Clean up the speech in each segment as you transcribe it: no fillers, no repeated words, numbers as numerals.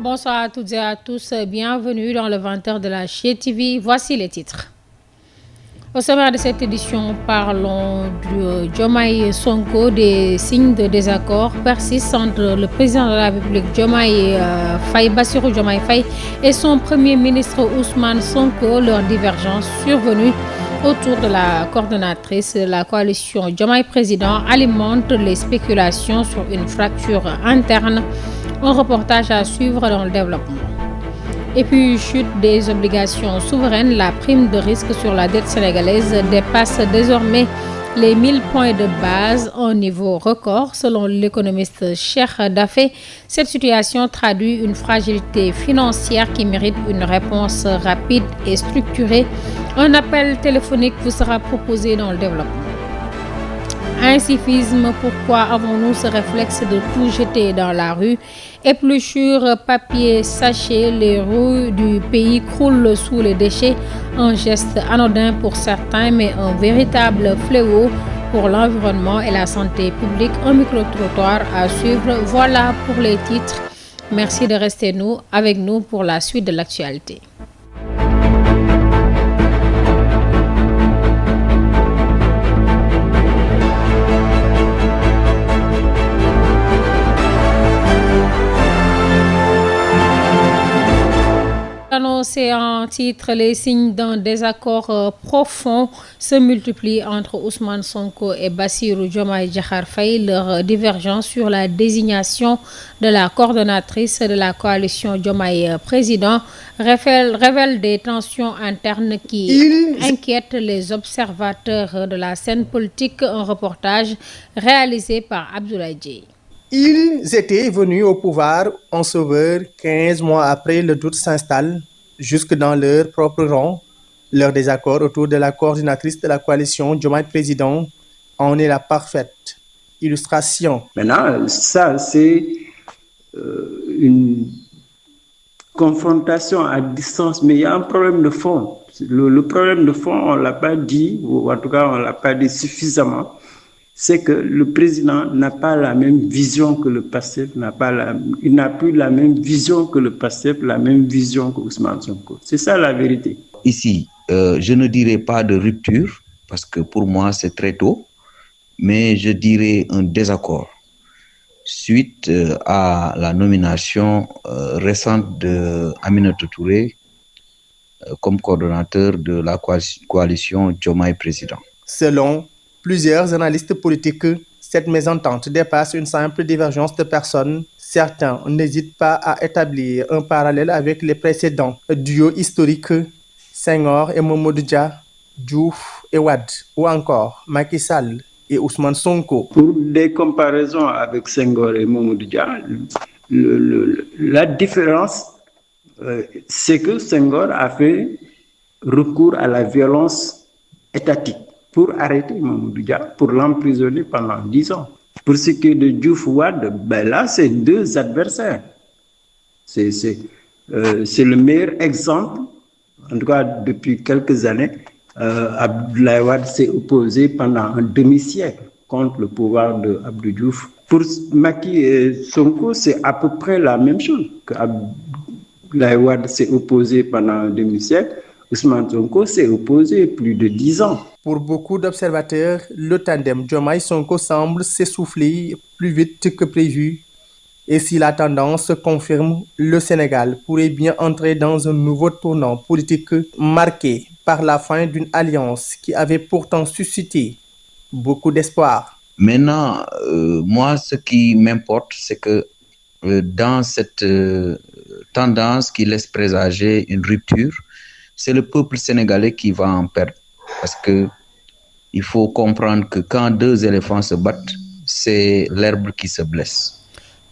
bonsoir à toutes et à tous. Bienvenue dans le 20h de la GTV. Voici les titres. Au sommaire de cette édition, parlons de Diomaye Sonko. Des signes de désaccord persistent entre le président de la République Bassirou Diomaye Faye et son premier ministre Ousmane Sonko. Leur divergence survenue autour de la coordonnatrice de la coalition Diomaye Président alimente les spéculations sur une fracture interne. Un reportage à suivre dans le développement. Et puis, chute des obligations souveraines, la prime de risque sur la dette sénégalaise dépasse désormais les 1000 points de base, un niveau record. Selon l'économiste Cheikh Dafé, cette situation traduit une fragilité financière qui mérite une réponse rapide et structurée. Un appel téléphonique vous sera proposé dans le développement. Incivisme, pourquoi avons-nous ce réflexe de tout jeter dans la rue? Épluchure, papier, sachet, les rues du pays croulent sous les déchets. Un geste anodin pour certains, mais un véritable fléau pour l'environnement et la santé publique. Un micro-trottoir à suivre. Voilà pour les titres. Merci de rester avec nous pour la suite de l'actualité. Annoncé en titre, les signes d'un désaccord profond se multiplient entre Ousmane Sonko et Bassirou Diomaye Diakhar Faye. Leur divergence sur la désignation de la coordonnatrice de la coalition Diomaye Président révèle des tensions internes qui inquiètent les observateurs de la scène politique. Un reportage réalisé par Abdoulaye Dieye. Ils étaient venus au pouvoir en sauveur 15 mois après. Le doute s'installe jusque dans leur propre rang. Leur désaccord autour de la coordinatrice de la coalition Diomaye Président en est la parfaite illustration. Maintenant, ça c'est une confrontation à distance, mais il y a un problème de fond. Le problème de fond, on ne l'a pas dit, ou en tout cas on ne l'a pas dit suffisamment. C'est que le président n'a pas la même vision que le PASTEF, il n'a plus la même vision que le PASTEF, la même vision que Ousmane Sonko. C'est ça la vérité. Ici, je ne dirais pas de rupture, parce que pour moi c'est très tôt, mais je dirais un désaccord suite à la nomination récente de Aminata Touré comme coordonnateur de la coalition Diomaye Président. Selon plusieurs analystes politiques, cette mésentente dépasse une simple divergence de personnes. Certains n'hésitent pas à établir un parallèle avec les précédents duos historiques Senghor et Mamadou Dia, Diouf et Wade, ou encore Macky Sall et Ousmane Sonko. Pour des comparaisons avec Senghor et Mamadou Dia, la différence, c'est que Senghor a fait recours à la violence étatique pour arrêter Mamadou Dia, pour l'emprisonner pendant 10 ans. Pour ce qui est de Diouf Wade, là, c'est deux adversaires. C'est le meilleur exemple, en tout cas depuis quelques années. Abdoulaye Wade s'est opposé pendant un demi-siècle contre le pouvoir de Abdou Diouf. Pour Macky et Sonko, c'est à peu près la même chose. Abdoulaye Wade s'est opposé pendant un demi-siècle. Ousmane Sonko s'est opposé plus de 10 ans. Pour beaucoup d'observateurs, le tandem Diomaye-Sonko semble s'essouffler plus vite que prévu. Et si la tendance se confirme, le Sénégal pourrait bien entrer dans un nouveau tournant politique marqué par la fin d'une alliance qui avait pourtant suscité beaucoup d'espoir. Maintenant, moi, ce qui m'importe, c'est que dans cette tendance qui laisse présager une rupture, c'est le peuple sénégalais qui va en perdre. Parce que il faut comprendre que quand deux éléphants se battent, c'est l'herbe qui se blesse.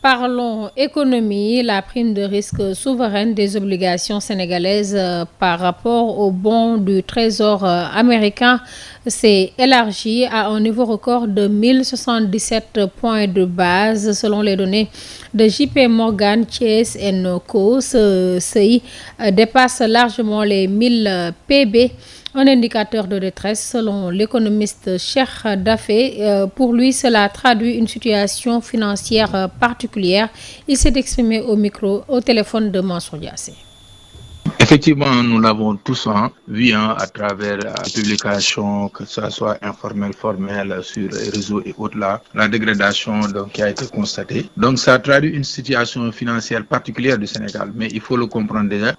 Parlons économie. La prime de risque souveraine des obligations sénégalaises par rapport aux bons du Trésor américain s'est élargie à un niveau record de 1077 points de base selon les données de JP Morgan Chase & Co. Ce seuil dépasse largement les 1000 PB. Un indicateur de détresse selon l'économiste Cheikh Dafé. Pour lui, cela traduit une situation financière particulière. Il s'est exprimé au téléphone de Mansour Diassé. Effectivement, nous l'avons tous vu à travers les publications, que ce soit informelles, formelles, sur les réseaux et autres là, la dégradation donc, qui a été constatée. Donc ça traduit une situation financière particulière du Sénégal, mais il faut le comprendre déjà.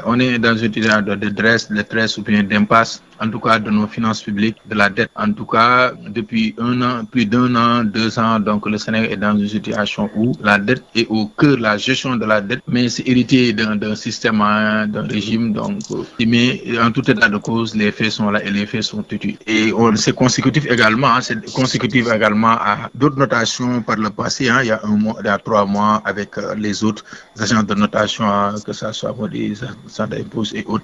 On est dans une situation de détresse ou bien d'impasse, en tout cas de nos finances publiques, de la dette. En tout cas, depuis plus d'un an, 2 ans, donc le Sénégal est dans une situation où la dette est au cœur, la gestion de la dette, mais c'est hérité d'un système, d'un régime, donc, mais en tout état de cause, les faits sont là et les faits sont têtus. Et c'est consécutif également à d'autres notations par le passé. Il y a 3 mois avec les autres agents de notation, que ce soit des agents d'impôts et autres,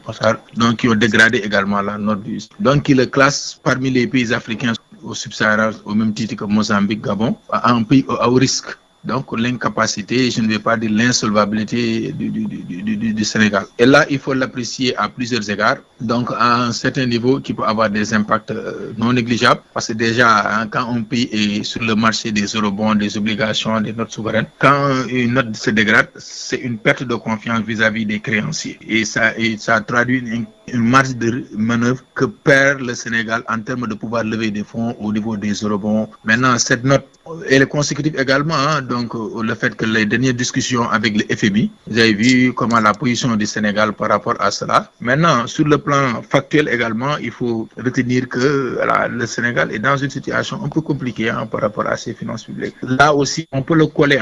donc qui ont dégradé également la note du. Donc, il le classe parmi les pays africains au subsahara, au même titre que Mozambique, Gabon, un pays à haut risque. Donc, l'incapacité, je ne vais pas dire l'insolvabilité du Sénégal. Et là, il faut l'apprécier à plusieurs égards. Donc, à un certain niveau qui peut avoir des impacts non négligeables. Parce que déjà, quand un pays est sur le marché des eurobonds, des obligations, des notes souveraines, quand une note se dégrade, c'est une perte de confiance vis-à-vis des créanciers. Et ça traduit une marge de manœuvre que perd le Sénégal en termes de pouvoir lever des fonds au niveau des eurobonds. Maintenant, cette note, elle est consécutive également, donc le fait que les dernières discussions avec le FMI, vous avez vu comment la position du Sénégal par rapport à cela. Maintenant, sur le plan factuel également, il faut retenir que le Sénégal est dans une situation un peu compliquée par rapport à ses finances publiques. Là aussi, on peut le coller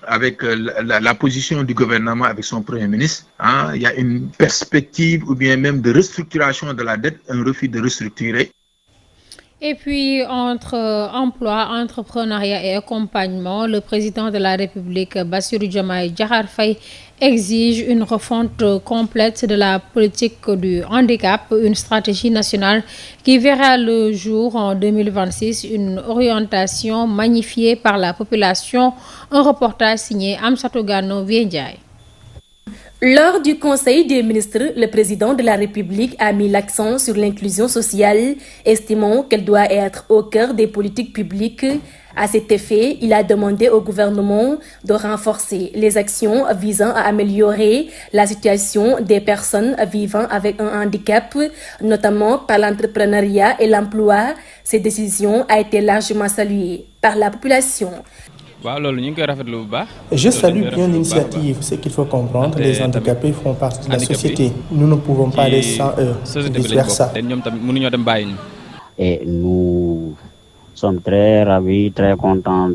avec la position du gouvernement, avec son Premier ministre. Il y a une perspective ou bien même de restructuration de la dette, un refus de restructurer. Et puis, entre emploi, entrepreneuriat et accompagnement, le président de la République, Bassirou Diomaye Diakhar Faye, exige une refonte complète de la politique du handicap, une stratégie nationale qui verra le jour en 2026, une orientation magnifiée par la population. Un reportage signé Amsatou Gano Viendiaye. Lors du Conseil des ministres, le président de la République a mis l'accent sur l'inclusion sociale, estimant qu'elle doit être au cœur des politiques publiques. À cet effet, il a demandé au gouvernement de renforcer les actions visant à améliorer la situation des personnes vivant avec un handicap, notamment par l'entrepreneuriat et l'emploi. Cette décision a été largement saluée par la population. Je salue bien l'initiative. Ce qu'il faut comprendre, les handicapés font partie de la société. Nous ne pouvons pas aller sans eux, vice-versa. Et nous sommes très ravis, très contents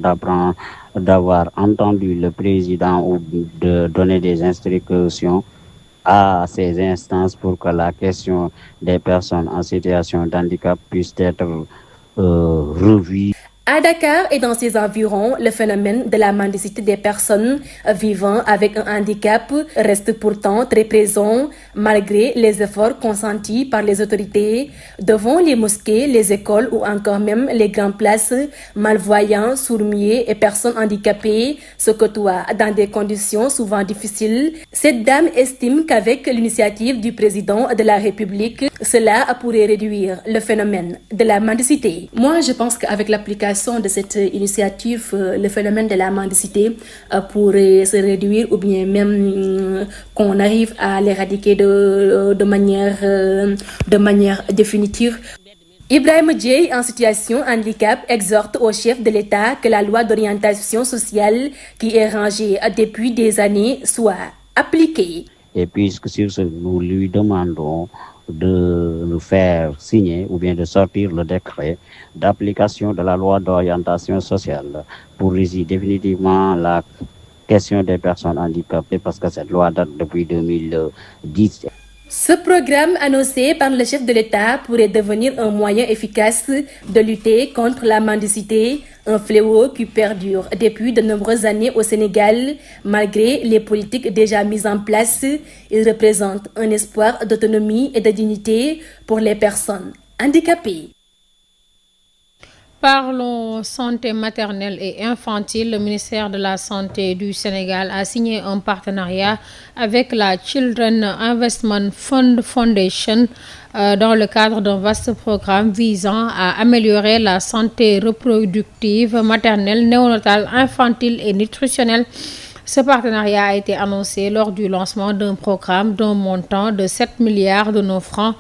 d'avoir entendu le président de donner des instructions à ces instances pour que la question des personnes en situation de handicap puisse être revue. À Dakar et dans ses environs, le phénomène de la mendicité des personnes vivant avec un handicap reste pourtant très présent malgré les efforts consentis par les autorités. Devant les mosquées, les écoles ou encore même les grandes places, malvoyants, sourds-muets et personnes handicapées se côtoient dans des conditions souvent difficiles. Cette dame estime qu'avec l'initiative du président de la République, cela pourrait réduire le phénomène de la mendicité. Moi, je pense qu'avec l'application de cette initiative, le phénomène de la mendicité pourrait se réduire ou bien même qu'on arrive à l'éradiquer de manière définitive. Ibrahim Dieye, en situation handicap, exhorte au chef de l'État que la loi d'orientation sociale qui est rangée depuis des années soit appliquée. Et puisque sur ce, nous lui demandons de nous faire signer ou bien de sortir le décret d'application de la loi d'orientation sociale pour résoudre définitivement la question des personnes handicapées parce que cette loi date depuis 2010. Ce programme annoncé par le chef de l'État pourrait devenir un moyen efficace de lutter contre la mendicité, un fléau qui perdure depuis de nombreuses années au Sénégal. Malgré les politiques déjà mises en place, il représente un espoir d'autonomie et de dignité pour les personnes handicapées. Parlons santé maternelle et infantile. Le ministère de la Santé du Sénégal a signé un partenariat avec la Children Investment Fund Foundation dans le cadre d'un vaste programme visant à améliorer la santé reproductive, maternelle, néonatale, infantile et nutritionnelle. Ce partenariat a été annoncé lors du lancement d'un programme d'un montant de 7 milliards de nos francs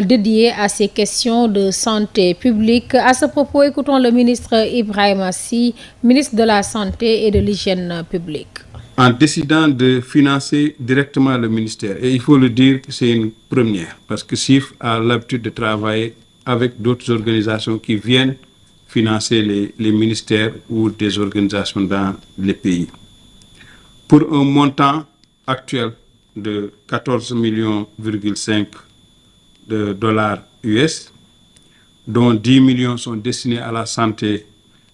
dédié à ces questions de santé publique. À ce propos, écoutons le ministre Ibrahima Sy, ministre de la Santé et de l'Hygiène publique. En décidant de financer directement le ministère, et il faut le dire que c'est une première, parce que SIF a l'habitude de travailler avec d'autres organisations qui viennent financer les ministères ou des organisations dans les pays. Pour un montant actuel de 14,5 millions de dollars US, dont 10 millions sont destinés à la santé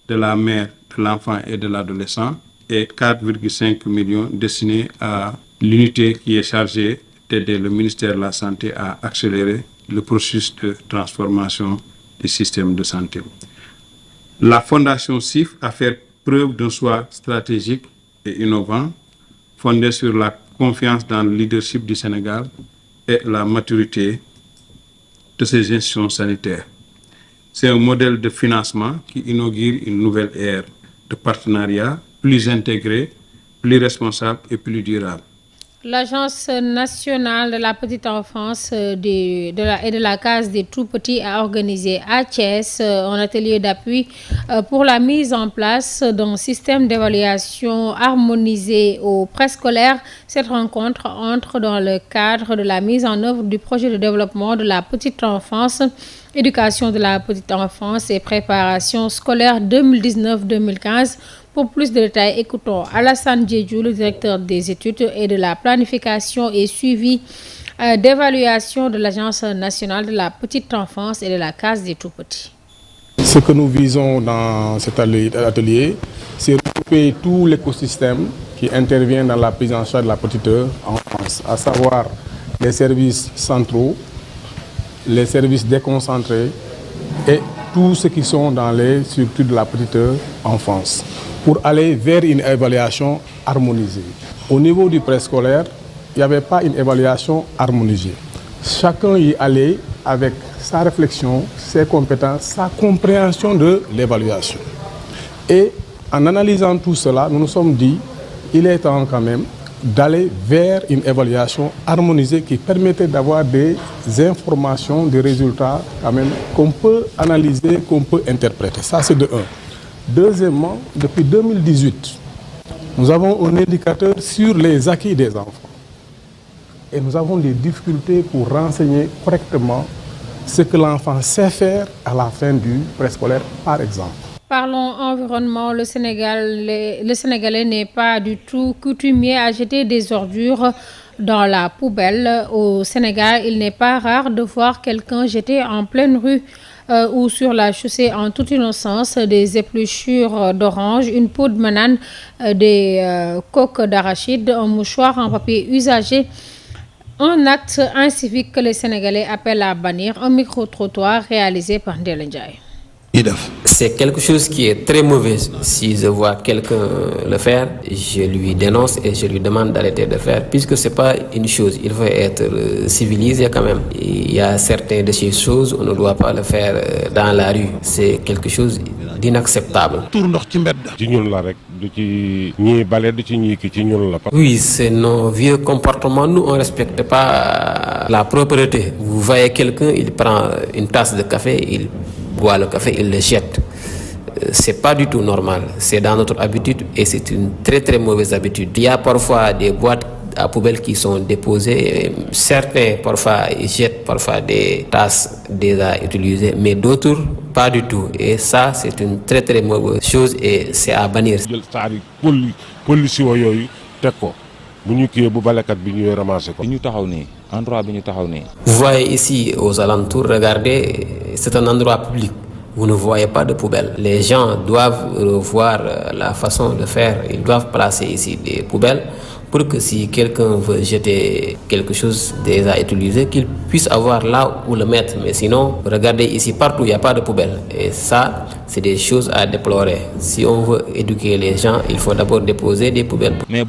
de la mère, de l'enfant et de l'adolescent, et 4,5 millions destinés à l'unité qui est chargée d'aider le ministère de la Santé à accélérer le processus de transformation du système de santé. La Fondation SIF a fait preuve d'un choix stratégique et innovant, fondé sur la confiance dans le leadership du Sénégal et la maturité de ses institutions sanitaires. C'est un modèle de financement qui inaugure une nouvelle ère de partenariat plus intégré, plus responsable et plus durable. L'Agence nationale de la petite enfance et de la case des tout-petits a organisé à Thiès un atelier d'appui pour la mise en place d'un système d'évaluation harmonisé au préscolaire. Cette rencontre entre dans le cadre de la mise en œuvre du projet de développement de la petite enfance, éducation de la petite enfance et préparation scolaire 2019-2015. Pour plus de détails, écoutons Alassane Diédhiou, le directeur des études et de la planification et suivi d'évaluation de l'Agence nationale de la petite enfance et de la case des tout-petits. Ce que nous visons dans cet atelier, c'est regrouper tout l'écosystème qui intervient dans la prise en charge de la petite enfance, à savoir les services centraux, les services déconcentrés et tous ceux qui sont dans les structures de la petite enfance, pour aller vers une évaluation harmonisée. Au niveau du préscolaire, il n'y avait pas une évaluation harmonisée. Chacun y allait avec sa réflexion, ses compétences, sa compréhension de l'évaluation. Et en analysant tout cela, nous nous sommes dit qu'il est temps quand même d'aller vers une évaluation harmonisée qui permettait d'avoir des informations, des résultats quand même qu'on peut analyser, qu'on peut interpréter. Ça, c'est de un. Deuxièmement, depuis 2018, nous avons un indicateur sur les acquis des enfants. Et nous avons des difficultés pour renseigner correctement ce que l'enfant sait faire à la fin du préscolaire, par exemple. Parlons environnement. Le Sénégalais n'est pas du tout coutumier à jeter des ordures dans la poubelle. Au Sénégal, il n'est pas rare de voir quelqu'un jeter en pleine rue ou sur la chaussée en toute innocence des épluchures d'orange, une peau de banane, des coques d'arachide, un mouchoir en papier usagé. Un acte incivique que les Sénégalais appellent à bannir, un micro-trottoir réalisé par Ndéla Ndiaye. C'est quelque chose qui est très mauvais. Si je vois quelqu'un le faire, je lui dénonce et je lui demande d'arrêter de faire, puisque c'est pas une chose. Il faut être civilisé quand même. Il y a certaines de ces choses, on ne doit pas le faire dans la rue. C'est quelque chose d'inacceptable. Oui, c'est nos vieux comportements. Nous, on ne respecte pas la propreté. Vous voyez quelqu'un, il prend une tasse de café, il boit le café, il le jette. C'est pas du tout normal. C'est dans notre habitude et c'est une très très mauvaise habitude. Il y a parfois des boîtes à poubelle qui sont déposées. Certains parfois ils jettent parfois des tasses déjà utilisées, mais d'autres pas du tout. Et ça, c'est une très très mauvaise chose et c'est à bannir. Vous voyez ici aux alentours, regardez, c'est un endroit public. vous ne voyez pas de poubelles. Les gens doivent revoir la façon de faire. Ils doivent placer ici des poubelles pour que si quelqu'un veut jeter quelque chose déjà utilisé, qu'il puisse avoir là où le mettre. Mais sinon, regardez ici, partout, il n'y a pas de poubelle. Et ça, c'est des choses à déplorer. Si on veut éduquer les gens, il faut d'abord déposer des poubelles. Mais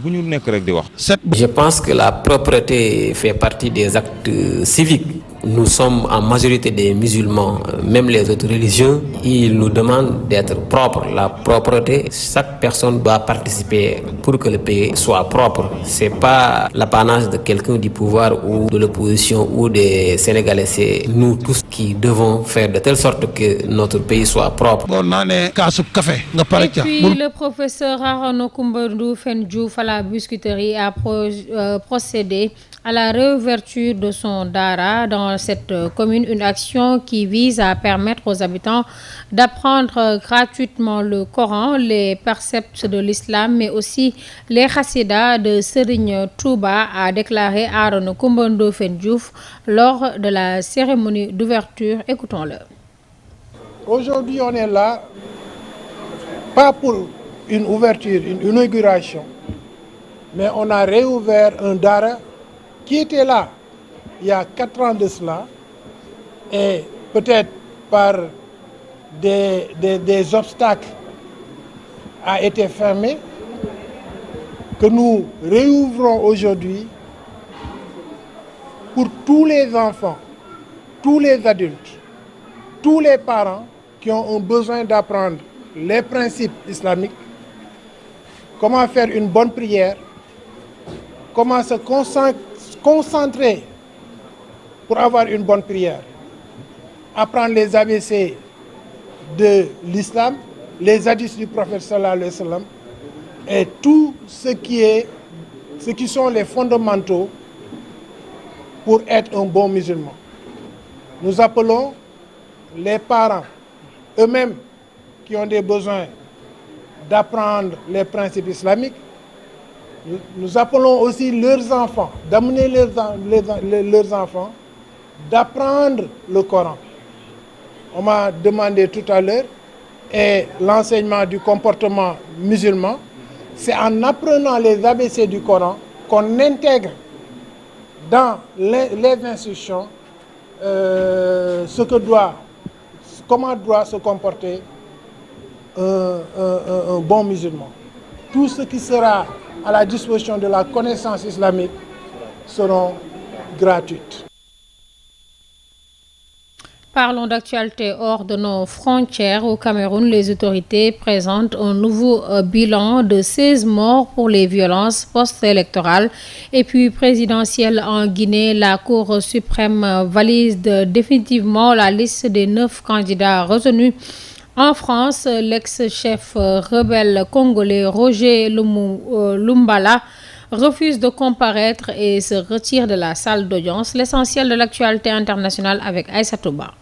je pense que la propreté fait partie des actes civiques. Nous sommes en majorité des musulmans, même les autres religions, ils nous demandent d'être propres. La propreté, chaque personne doit participer pour que le pays soit propre. C'est pas l'apanage de quelqu'un du pouvoir ou de l'opposition ou des Sénégalais, c'est nous tous qui devons faire de telle sorte que notre pays soit propre. Et puis le professeur Arnaud Coumba Diouf à la Biscuiterie a procédé à la réouverture de son Dara dans cette commune, une action qui vise à permettre aux habitants d'apprendre gratuitement le Coran, les préceptes de l'islam, mais aussi les chassidas de Serigne Touba, a déclaré Arnaud Coumba Diouf lors de la cérémonie d'ouverture. Écoutons-le. Aujourd'hui, on est là, pas pour une ouverture, une inauguration, mais on a réouvert un Dara qui était là il y a 4 ans de cela, et peut-être par des obstacles a été fermé, que nous réouvrons aujourd'hui pour tous les enfants, tous les adultes, tous les parents qui ont un besoin d'apprendre les principes islamiques, comment faire une bonne prière, comment se concentrer pour avoir une bonne prière, apprendre les ABC de l'islam, les hadiths du prophète sallallahu alayhi wa sallam, et tout ce qui sont les fondamentaux pour être un bon musulman. Nous appelons les parents eux-mêmes qui ont des besoins d'apprendre les principes islamiques. Nous appelons aussi leurs enfants, d'amener leurs enfants d'apprendre le Coran. On m'a demandé tout à l'heure, et l'enseignement du comportement musulman, c'est en apprenant les ABC du Coran qu'on intègre dans les instructions comment doit se comporter un bon musulman. Tout ce qui sera à la disposition de la connaissance islamique seront gratuites. Parlons d'actualité hors de nos frontières. Au Cameroun, les autorités présentent un nouveau bilan de 16 morts pour les violences post-électorales et puis présidentielles en Guinée. La Cour suprême valide définitivement la liste des 9 candidats retenus. En France, l'ex-chef rebelle congolais Roger Lumbala refuse de comparaître et se retire de la salle d'audience. L'essentiel de l'actualité internationale avec Aïssatou Ba.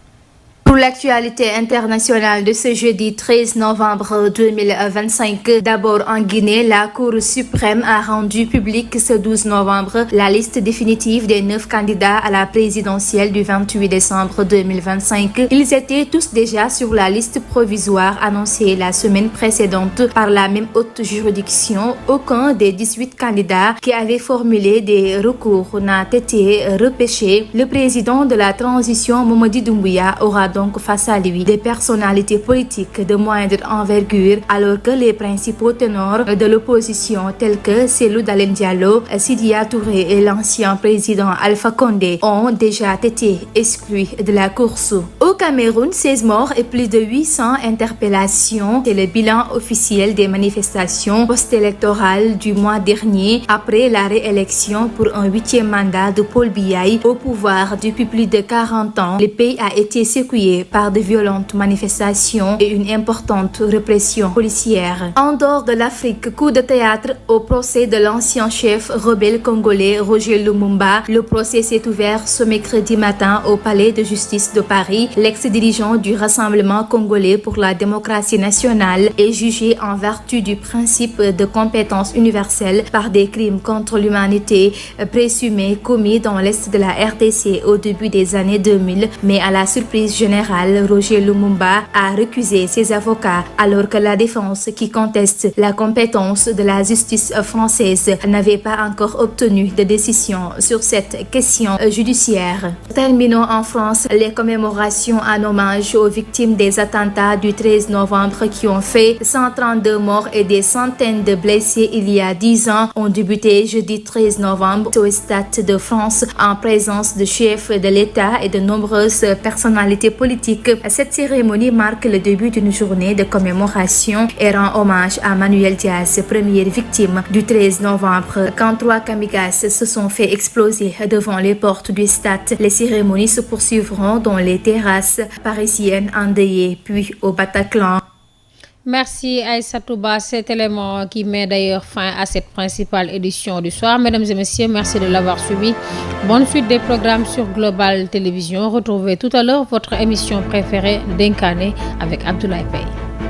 Pour l'actualité internationale de ce jeudi 13 novembre 2025, d'abord en Guinée, la Cour suprême a rendu publique ce 12 novembre la liste définitive des 9 candidats à la présidentielle du 28 décembre 2025. Ils étaient tous déjà sur la liste provisoire annoncée la semaine précédente par la même haute juridiction. Aucun des 18 candidats qui avaient formulé des recours n'a été repêché. Le président de la transition, Mamadi Doumbouya, aura donc face à lui des personnalités politiques de moindre envergure, alors que les principaux ténors de l'opposition tels que Cellou Dalein Diallo, Sidya Touré et l'ancien président Alpha Condé ont déjà été exclus de la course. Au Cameroun, 16 morts et plus de 800 interpellations. C'est le bilan officiel des manifestations post-électorales du mois dernier après la réélection pour un 8e mandat de Paul Biya au pouvoir depuis plus de 40 ans. Le pays a été secoué par de violentes manifestations et une importante répression policière. En dehors de l'Afrique, coup de théâtre au procès de l'ancien chef rebelle congolais Roger Lumumba. Le procès s'est ouvert ce mercredi matin au palais de justice de Paris. L'ex-dirigeant du Rassemblement congolais pour la démocratie nationale est jugé en vertu du principe de compétence universelle par des crimes contre l'humanité présumés commis dans l'est de la RDC au début des années 2000, mais à la surprise générale général Roger Lumumba a récusé ses avocats alors que la défense qui conteste la compétence de la justice française n'avait pas encore obtenu de décision sur cette question judiciaire. Terminons en France les commémorations en hommage aux victimes des attentats du 13 novembre qui ont fait 132 morts et des centaines de blessés il y a 10 ans ont débuté jeudi 13 novembre au Stade de France en présence de chefs de l'État et de nombreuses personnalités politiques. Cette cérémonie marque le début d'une journée de commémoration et rend hommage à Manuel Diaz, première victime du 13 novembre, quand 3 kamikazes se sont fait exploser devant les portes du stade. Les cérémonies se poursuivront dans les terrasses parisiennes endeuillées, puis au Bataclan. Merci Aïssatou Ba, cet élément qui met d'ailleurs fin à cette principale édition du soir. Mesdames et messieurs, merci de l'avoir suivi. Bonne suite des programmes sur Global Télévision. Retrouvez tout à l'heure votre émission préférée d'Incarné avec Abdoulaye Paye.